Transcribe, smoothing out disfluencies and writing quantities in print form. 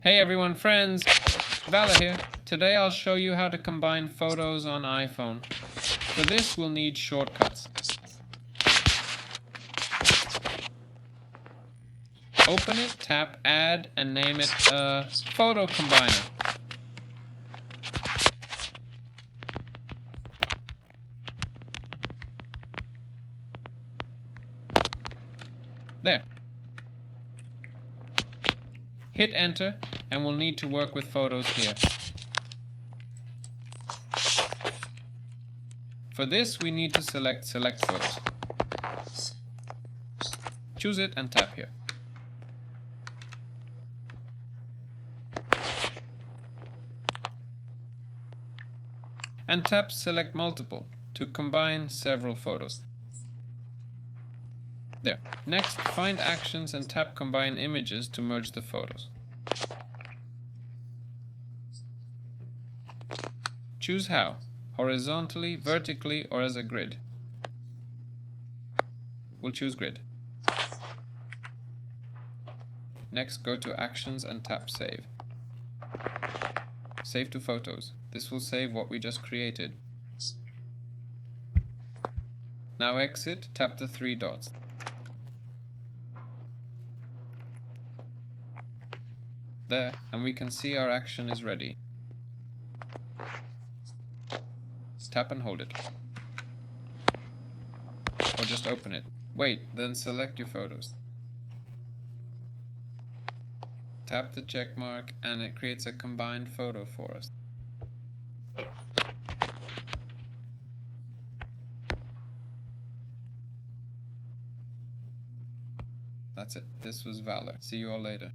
Hey everyone, friends! Vala here. Today I'll show you how to combine photos on iPhone. For this we'll need shortcuts. Open it, tap Add, and name it Photo Combiner. There. Hit Enter, and we'll need to work with photos here. For this we need to select Photos. Choose it and tap here. And tap Select Multiple to combine several photos. There. Next, find Actions and tap Combine Images to merge the photos. Choose how, horizontally, vertically, or as a grid. We'll choose Grid. Next, go to Actions and tap Save. Save to Photos. This will save what we just created. Now exit, tap the three dots. There, and we can see our action is ready. Tap and hold it. Or just open it. Wait, then select your photos. Tap the check mark and it creates a combined photo for us. That's it. This was Valor. See you all later.